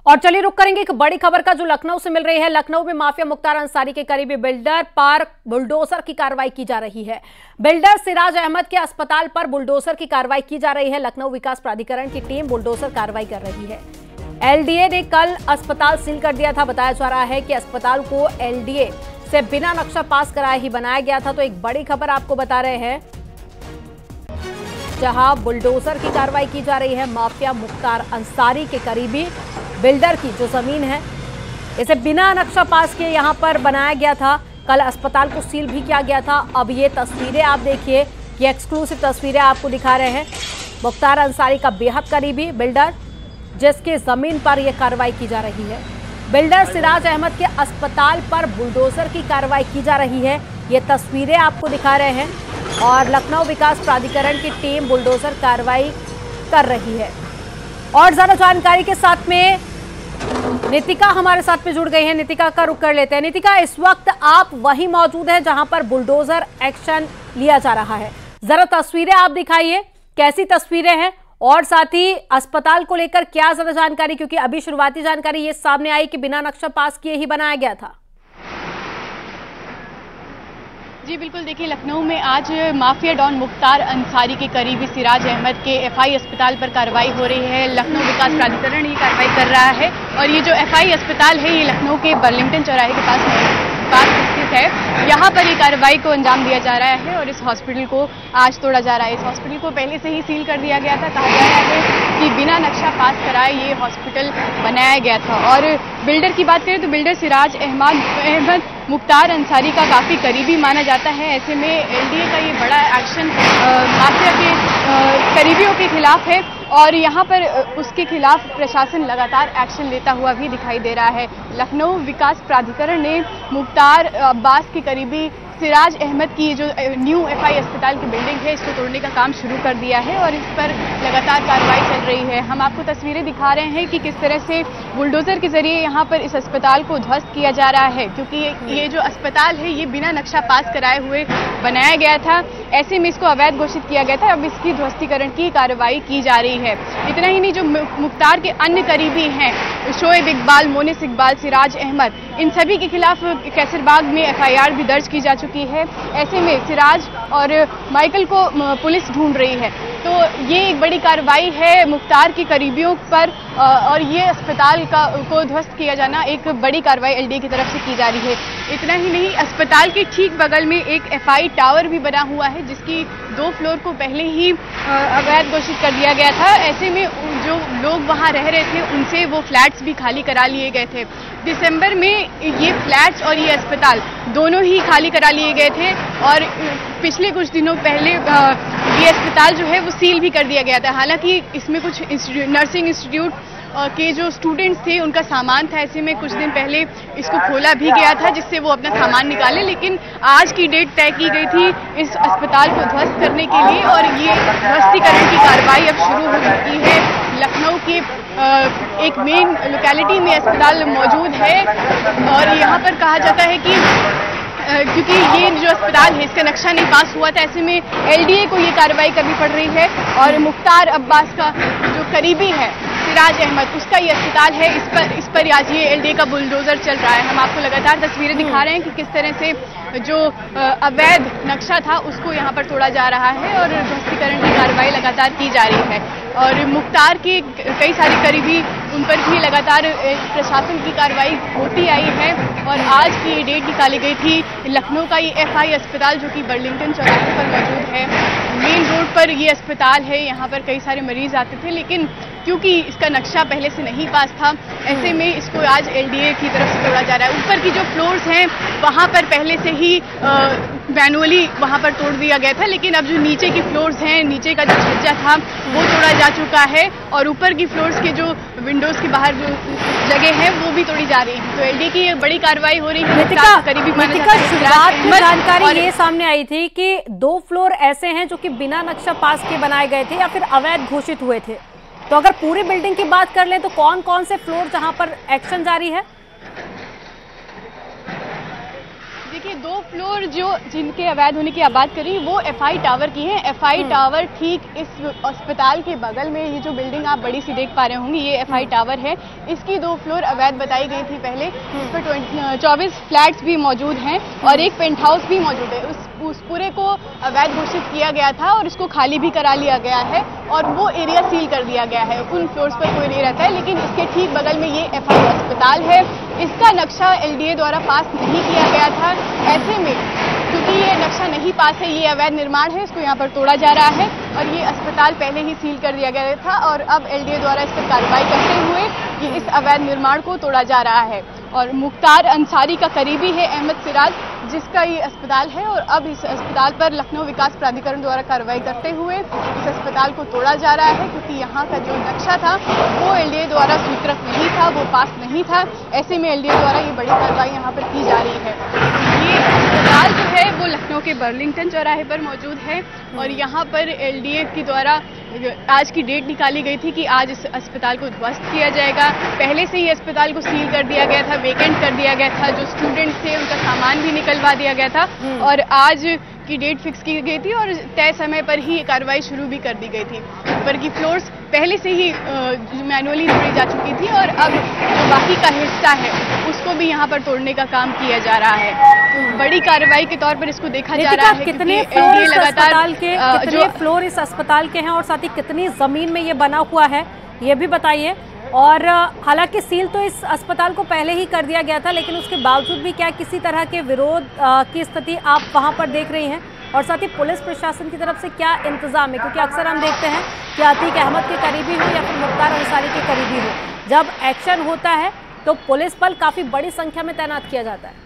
और चलिए रुक करेंगे एक बड़ी खबर का जो लखनऊ से मिल रही है। लखनऊ में माफिया मुख्तार अंसारी के करीबी बिल्डर पर बुलडोजर की कार्रवाई की जा रही है। बिल्डर सिराज अहमद के अस्पताल पर बुलडोजर की कार्रवाई की जा रही है। लखनऊ विकास प्राधिकरण की टीम बुलडोजर कार्रवाई कर रही है। एलडीए ने कल अस्पताल सील कर दिया था। बताया जा रहा है कि अस्पताल को एलडीए से बिना नक्शा पास कराए ही बनाया गया था। तो एक बड़ी खबर आपको बता रहे हैं, जहां बुलडोजर की कार्रवाई की जा रही है। माफिया मुख्तार अंसारी के करीबी बिल्डर की जो जमीन है, इसे बिना नक्शा पास किए यहां पर बनाया गया था। कल अस्पताल को सील भी किया गया था। अब ये तस्वीरें आप देखिए, ये एक्सक्लूसिव तस्वीरें आपको दिखा रहे हैं। मुख्तार अंसारी का बेहद करीबी बिल्डर, जिसके जमीन पर यह कार्रवाई की जा रही है। बिल्डर सिराज अहमद के अस्पताल पर बुलडोजर की कार्रवाई की जा रही है। ये तस्वीरें आपको दिखा रहे हैं और लखनऊ विकास प्राधिकरण की टीम बुलडोजर कार्रवाई कर रही है। और ज्यादा जानकारी के साथ में नितिका हमारे साथ में जुड़ गई है। नितिका का रुख कर लेते हैं। नितिका, इस वक्त आप वहीं मौजूद हैं जहां पर बुलडोजर एक्शन लिया जा रहा है। जरा तस्वीरें आप दिखाइए, कैसी तस्वीरें हैं और साथ ही अस्पताल को लेकर क्या ज्यादा जानकारी, क्योंकि अभी शुरुआती जानकारी ये सामने आई कि बिना नक्शा पास किए ही बनाया गया था। जी बिल्कुल, देखिए लखनऊ में आज माफिया डॉन मुख्तार अंसारी के करीबी सिराज अहमद के एफआई अस्पताल पर कार्रवाई हो रही है। लखनऊ विकास प्राधिकरण ये कार्रवाई कर रहा है और ये जो एफआई अस्पताल है ये लखनऊ के बर्लिंगटन चौराहे के पास स्थित है। यहाँ पर ये कार्रवाई को अंजाम दिया जा रहा है और इस हॉस्पिटल को आज तोड़ा जा रहा है। इस हॉस्पिटल को पहले से ही सील कर दिया गया था। कहा जा रहा है कि बिना नक्शा पास कराए ये हॉस्पिटल बनाया गया था। और बिल्डर की बात करें तो बिल्डर सिराज अहमद मुख्तार अंसारी का काफ़ी करीबी माना जाता है। ऐसे में एलडीए का ये बड़ा एक्शन माफिया के करीबियों के खिलाफ है और यहाँ पर उसके खिलाफ प्रशासन लगातार एक्शन लेता हुआ भी दिखाई दे रहा है। लखनऊ विकास प्राधिकरण ने मुख्तार अब्बास के करीबी सिराज अहमद की जो न्यू एफआई अस्पताल की बिल्डिंग है, इसको तोड़ने का काम शुरू कर दिया है और इस पर लगातार कार्रवाई चल रही है। हम आपको तस्वीरें दिखा रहे हैं कि किस तरह से बुलडोजर के जरिए यहाँ पर इस अस्पताल को ध्वस्त किया जा रहा है, क्योंकि ये जो अस्पताल है ये बिना नक्शा पास कराए हुए बनाया गया था। ऐसे में इसको अवैध घोषित किया गया था। अब इसकी ध्वस्तीकरण की कार्रवाई की जा रही है। इतना ही नहीं, जो मुख्तार के अन्य करीबी हैं, शोएब इकबाल, मोनिस इकबाल, सिराज अहमद, इन सभी के खिलाफ कैसरबाग में एफआईआर भी दर्ज की जा चुकी है। ऐसे में सिराज और माइकल को पुलिस ढूंढ रही है। तो ये एक बड़ी कार्रवाई है मुख्तार के करीबियों पर और ये अस्पताल को ध्वस्त किया जाना एक बड़ी कार्रवाई एलडीए की तरफ से की जा रही है। इतना ही नहीं, अस्पताल के ठीक बगल में एक एफआई टावर भी बना हुआ है, जिसकी 2 फ्लोर को पहले ही अवैध घोषित कर दिया गया था। ऐसे में जो लोग वहां रह रहे थे उनसे वो फ्लैट्स भी खाली करा लिए गए थे। दिसंबर में ये फ्लैट्स और ये अस्पताल दोनों ही खाली करा लिए गए थे और पिछले कुछ दिनों पहले ये अस्पताल जो है वो सील भी कर दिया गया था। हालांकि इसमें कुछ नर्सिंग इंस्टीट्यूट के जो स्टूडेंट्स थे उनका सामान था। ऐसे में कुछ दिन पहले इसको खोला भी गया था जिससे वो अपना सामान निकाले, लेकिन आज की डेट तय की गई थी इस अस्पताल को ध्वस्त करने के लिए और ये ध्वस्तीकरण की कार्रवाई अब शुरू हो चुकी है। लखनऊ के एक मेन लोकेलिटी में अस्पताल मौजूद है और यहाँ पर कहा जाता है कि क्योंकि ये जो अस्पताल है इसका नक्शा नहीं पास हुआ था, ऐसे में एलडीए को ये कार्रवाई करनी पड़ रही है। और मुख्तार अब्बास का जो करीबी है सिराज अहमद, उसका ये अस्पताल है, इस पर आज ये एलडीए का बुलडोजर चल रहा है। हम आपको लगातार तस्वीरें दिखा रहे हैं कि किस तरह से जो अवैध नक्शा था उसको यहाँ पर तोड़ा जा रहा है और ध्वस्तीकरण की कार्रवाई लगातार की जा रही है। और मुख्तार के कई सारे करीबी, उन पर भी लगातार प्रशासन की कार्रवाई होती आई है और आज की ये डेट निकाली गई थी। लखनऊ का ये एफआई अस्पताल जो कि बर्लिंगटन चौराहे पर मौजूद है, मेन रोड पर ये अस्पताल है। यहाँ पर कई सारे मरीज आते थे, लेकिन क्योंकि इसका नक्शा पहले से नहीं पास था, ऐसे में इसको आज एलडीए की तरफ से तोड़ा जा रहा है। ऊपर की जो फ्लोर्स हैं वहाँ पर पहले से ही मैनुअली वहाँ पर तोड़ दिया गया था, लेकिन अब जो नीचे की फ्लोर्स हैं, नीचे का जो छज्जा था वो तोड़ा जा चुका है और ऊपर की फ्लोर्स के जो विंडोज के बाहर जो जगह है वो भी तोड़ी जा रही है। तो एलडीए की एक बड़ी कार्रवाई हो रही है। शुरुआत में जानकारी ये सामने आई थी कि 2 फ्लोर ऐसे हैं जो कि बिना नक्शा पास के बनाए गए थे या फिर अवैध घोषित हुए थे। तो अगर पूरी बिल्डिंग की बात कर लें तो कौन कौन से फ्लोर जहां पर एक्शन जारी है? देखिए 2 फ्लोर जो जिनके अवैध होने की आप बात करी वो एफआई टावर की है। एफआई टावर ठीक इस अस्पताल के बगल में, ये जो बिल्डिंग आप बड़ी सी देख पा रहे होंगे, ये एफआई टावर है। इसकी 2 फ्लोर अवैध बताई गई थी पहले। इस पर 24 फ्लैट्स भी मौजूद हैं और एक पेंट हाउस भी मौजूद है। उस पूरे को अवैध घोषित किया गया था और इसको खाली भी करा लिया गया है और वो एरिया सील कर दिया गया है। उन फ्लोर्स पर कोई नहीं रहता है, लेकिन इसके ठीक बगल में ये एफआई अस्पताल है। इसका नक्शा एलडीए द्वारा पास नहीं किया गया था। ऐसे में क्योंकि ये नक्शा नहीं पास है, ये अवैध निर्माण है, इसको यहाँ पर तोड़ा जा रहा है और ये अस्पताल पहले ही सील कर दिया गया था और अब एलडीए द्वारा इस पर कार्रवाई करते हुए ये इस अवैध निर्माण को तोड़ा जा रहा है। और मुख्तार अंसारी का करीबी है अहमद सिराज, जिसका ये अस्पताल है और अब इस अस्पताल पर लखनऊ विकास प्राधिकरण द्वारा कार्रवाई करते हुए इस अस्पताल को तोड़ा जा रहा है, क्योंकि यहाँ का जो नक्शा था वो एलडीए द्वारा स्वीकृत नहीं था, वो पास नहीं था। ऐसे में एलडीए द्वारा ये बड़ी कार्रवाई यहाँ पर की जा रही है। ये अस्पताल जो है वो लखनऊ के बर्लिंगटन चौराहे पर मौजूद है और यहाँ पर एलडीए के द्वारा आज की डेट निकाली गई थी कि आज इस अस्पताल को ध्वस्त किया जाएगा। पहले से ही अस्पताल को सील कर दिया गया था, वेकेंट कर दिया गया था, जो स्टूडेंट्स थे उनका सामान भी निकलवा दिया गया था और आज की डेट फिक्स की गई थी और तय समय पर ही ये कार्रवाई शुरू भी कर दी गई थी। ऊपर की फ्लोर्स पहले से ही मैनुअली तोड़ी जा चुकी थी और अब जो बाकी का हिस्सा है उसको भी यहाँ पर तोड़ने का काम किया जा रहा है। बड़ी कार्रवाई के तौर पर इसको देखा जा रहा है। कितने फ्लोर इस अस्पताल के, कितने फ्लोर इस अस्पताल के हैं और साथ ही कितनी जमीन में ये बना हुआ है, ये भी बताइए। और हालांकि सील तो इस अस्पताल को पहले ही कर दिया गया था, लेकिन उसके बावजूद भी क्या किसी तरह के विरोध की स्थिति आप वहां पर देख रही हैं? और साथ ही पुलिस प्रशासन की तरफ से क्या इंतजाम है? क्योंकि अक्सर हम देखते हैं कि अतीक अहमद के करीबी हो या फिर मुख्तार अंसारी के करीबी हो, जब एक्शन होता है तो पुलिस बल काफी बड़ी संख्या में तैनात किया जाता है।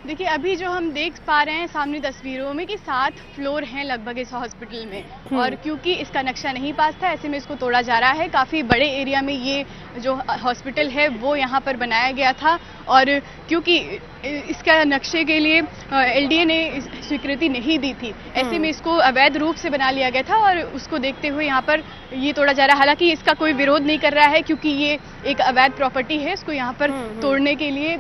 देखिए अभी जो हम देख पा रहे हैं सामने तस्वीरों में कि 7 फ्लोर हैं लगभग इस हॉस्पिटल में और क्योंकि इसका नक्शा नहीं पास था, ऐसे में इसको तोड़ा जा रहा है। काफ़ी बड़े एरिया में ये जो हॉस्पिटल है वो यहाँ पर बनाया गया था और क्योंकि इसका नक्शे के लिए एलडीए ने स्वीकृति नहीं दी थी, ऐसे में इसको अवैध रूप से बना लिया गया था और उसको देखते हुए यहाँ पर ये तोड़ा जा रहा है। हालांकि इसका कोई विरोध नहीं कर रहा है क्योंकि ये एक अवैध प्रॉपर्टी है, इसको यहाँ पर तोड़ने के लिए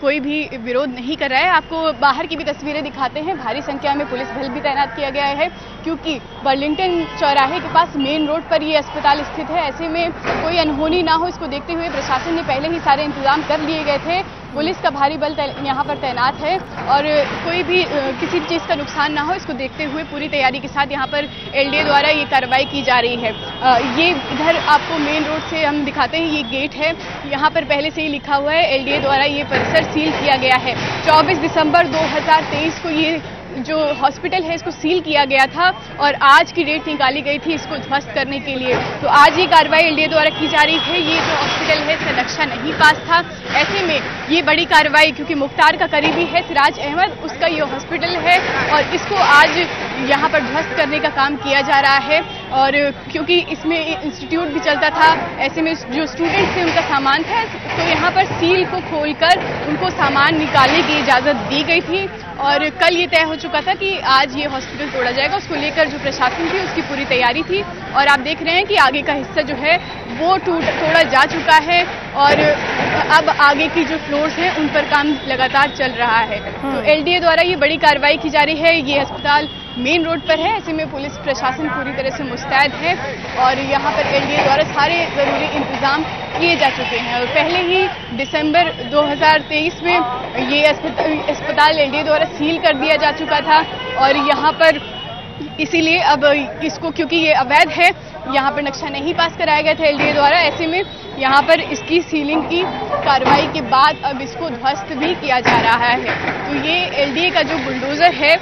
कोई भी विरोध नहीं कर रहा है। आपको बाहर की भी तस्वीरें दिखाते हैं। भारी संख्या में पुलिस बल भी तैनात किया गया है क्योंकि बर्लिंगटन चौराहे के पास मेन रोड पर ये अस्पताल स्थित है। ऐसे में कोई अनहोनी ना हो, इसको देखते हुए प्रशासन ने पहले ही सारे इंतजाम कर लिए गए थे। पुलिस का भारी बल यहाँ पर तैनात है और कोई भी किसी चीज़ का नुकसान ना हो, इसको देखते हुए पूरी तैयारी के साथ यहाँ पर एलडीए द्वारा ये कार्रवाई की जा रही है। ये इधर आपको मेन रोड से हम दिखाते हैं, ये गेट है, यहाँ पर पहले से ही लिखा हुआ है एलडीए द्वारा ये परिसर सील किया गया है। 24 दिसंबर 2023 को ये जो हॉस्पिटल है इसको सील किया गया था और आज की डेट निकाली गई थी इसको ध्वस्त करने के लिए। तो आज ये कार्रवाई एलडीए द्वारा की जा रही है। ये जो हॉस्पिटल है इसका नक्शा नहीं पास था, ऐसे में ये बड़ी कार्रवाई, क्योंकि मुख्तार का करीबी है सिराज अहमद, उसका ये हॉस्पिटल है और इसको आज यहाँ पर ध्वस्त करने का काम किया जा रहा है। और क्योंकि इसमें इंस्टीट्यूट भी चलता था, ऐसे में जो स्टूडेंट्स थे उनका सामान था, तो यहाँ पर सील को खोलकर उनको सामान निकालने की इजाज़त दी गई थी और कल ये तय हो चुका था कि आज ये हॉस्पिटल तोड़ा जाएगा। उसको लेकर जो प्रशासन थी उसकी पूरी तैयारी थी और आप देख रहे हैं कि आगे का हिस्सा जो है वो तोड़ा जा चुका है और अब आगे की जो फ्लोर्स हैं उन पर काम लगातार चल रहा है। तो एलडीए द्वारा ये बड़ी कार्रवाई की जा रही है। ये अस्पताल मेन रोड पर है, ऐसे में पुलिस प्रशासन पूरी तरह से मुस्तैद है और यहाँ पर एलडीए द्वारा सारे ज़रूरी इंतजाम किए जा चुके हैं। और पहले ही दिसंबर 2023 में ये अस्पताल एलडीए द्वारा सील कर दिया जा चुका था और यहाँ पर इसीलिए अब इसको, क्योंकि ये अवैध है, यहाँ पर नक्शा नहीं पास कराया गया था एलडीए द्वारा, ऐसे में यहाँ पर इसकी सीलिंग की कार्रवाई के बाद अब इसको ध्वस्त भी किया जा रहा है। तो ये एलडीए का जो बुलडोज़र है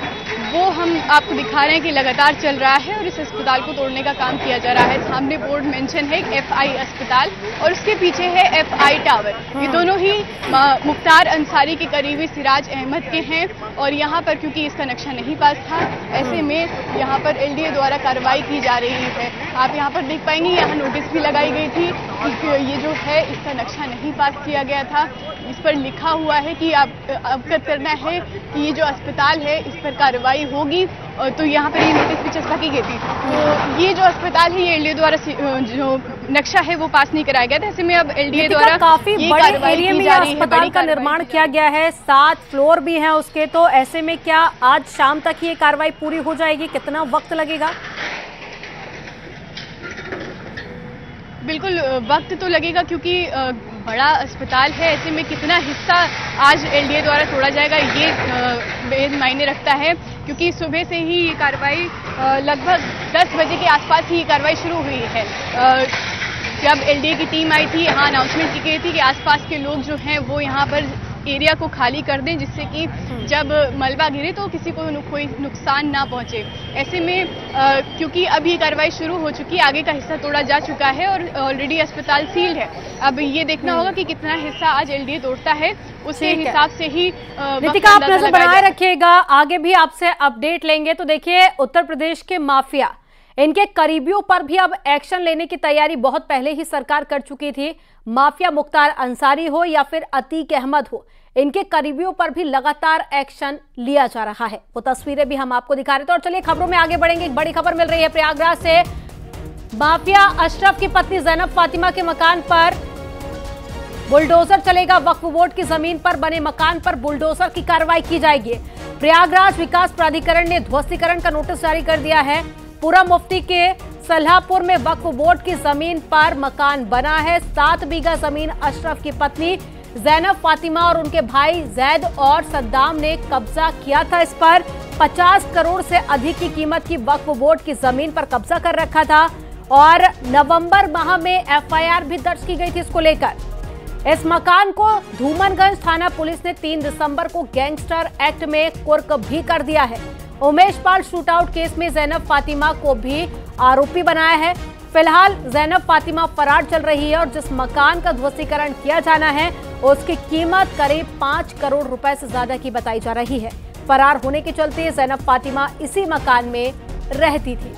वो हम आपको दिखा रहे हैं कि लगातार चल रहा है और इस अस्पताल को तोड़ने का काम किया जा रहा है। सामने बोर्ड मेंशन है एफआई अस्पताल और उसके पीछे है एफआई टावर। ये दोनों ही मुख्तार अंसारी के करीबी सिराज अहमद के हैं और यहाँ पर क्योंकि इसका नक्शा नहीं पास था, ऐसे में यहाँ पर एलडीए द्वारा कार्रवाई की जा रही है। आप यहाँ पर देख पाएंगे यहाँ नोटिस भी लगाई गई थी कि ये जो है इसका नक्शा नहीं पास किया गया था। इस पर लिखा हुआ है कि आप अवगत करना है कि ये जो अस्पताल है इस पर कार्रवाई कार्रवाई होगी तो यहाँ पर ये नोटिस भी चिपकी गई थी। तो ये जो अस्पताल है ये एलडीए द्वारा जो नक्शा है वो पास नहीं कराया गया था। ऐसे में अब एलडीए द्वारा काफी बड़े एरिया में अस्पताल का निर्माण किया गया है, 7 फ्लोर भी हैं उसके, तो ऐसे में क्या आज शाम तक ये कार्रवाई पूरी हो जाएगी? कितना वक्त लगेगा? बिल्कुल वक्त तो लगेगा क्योंकि बड़ा अस्पताल है। ऐसे में कितना हिस्सा आज एलडीए द्वारा तोड़ा जाएगा ये बेहद मायने रखता है, क्योंकि सुबह से ही ये कार्रवाई लगभग 10 बजे के आसपास ही ये कार्रवाई शुरू हुई है। जब एलडीए की टीम आई थी यहाँ अनाउंसमेंट की गई थी कि आसपास के लोग जो हैं वो यहाँ पर एरिया को खाली कर दें, जिससे कि जब मलबा गिरे तो किसी को कोई नुकसान ना पहुंचे। ऐसे में क्योंकि अब ये कार्रवाई शुरू हो चुकी है, आगे का हिस्सा तोड़ा जा चुका है और ऑलरेडी अस्पताल सील्ड है। अब ये देखना होगा कि कितना हिस्सा आज एलडीए तोड़ता है, उसके हिसाब से ही। नितिका, आप नजर बनाए रखिएगा, आगे भी आपसे अपडेट लेंगे। तो देखिए, उत्तर प्रदेश के माफिया, इनके करीबियों पर भी अब एक्शन लेने की तैयारी बहुत पहले ही सरकार कर चुकी थी। माफिया मुख्तार अंसारी हो या फिर अतीक अहमद हो, इनके करीबियों पर भी लगातार एक्शन लिया जा रहा है। वो तस्वीरें भी हम आपको दिखा रहे थे। और चलिए खबरों में आगे बढ़ेंगे। एक बड़ी खबर मिल रही है प्रयागराज से। माफिया अशरफ की पत्नी जैनब फातिमा के मकान पर बुलडोजर चलेगा। वक्फ बोर्ड की जमीन पर बने मकान पर बुलडोजर की कार्रवाई की जाएगी। प्रयागराज विकास प्राधिकरण ने ध्वस्तीकरण का नोटिस जारी कर दिया है। पूरा मुफ्ती के सल्हापुर में वक्फ बोर्ड की जमीन पर मकान बना है। 7 बीघा जमीन अशरफ की पत्नी जैनब फातिमा और उनके भाई जैद और सद्दाम ने कब्जा किया था। इस पर 50 करोड़ से अधिक की कीमत की वक्फ बोर्ड की जमीन पर कब्जा कर रखा था और नवंबर माह में एफआईआर भी दर्ज की गई थी इसको लेकर। इस मकान को धूमनगंज थाना पुलिस ने 3 दिसंबर को गैंगस्टर एक्ट में कुर्क भी कर दिया है। उमेश पाल शूटआउट केस में जैनब फातिमा को भी आरोपी बनाया है। फिलहाल जैनब फातिमा फरार चल रही है और जिस मकान का ध्वस्तीकरण किया जाना है उसकी कीमत करीब 5 करोड़ रुपए से ज्यादा की बताई जा रही है। फरार होने के चलते जैनब फातिमा इसी मकान में रहती थी।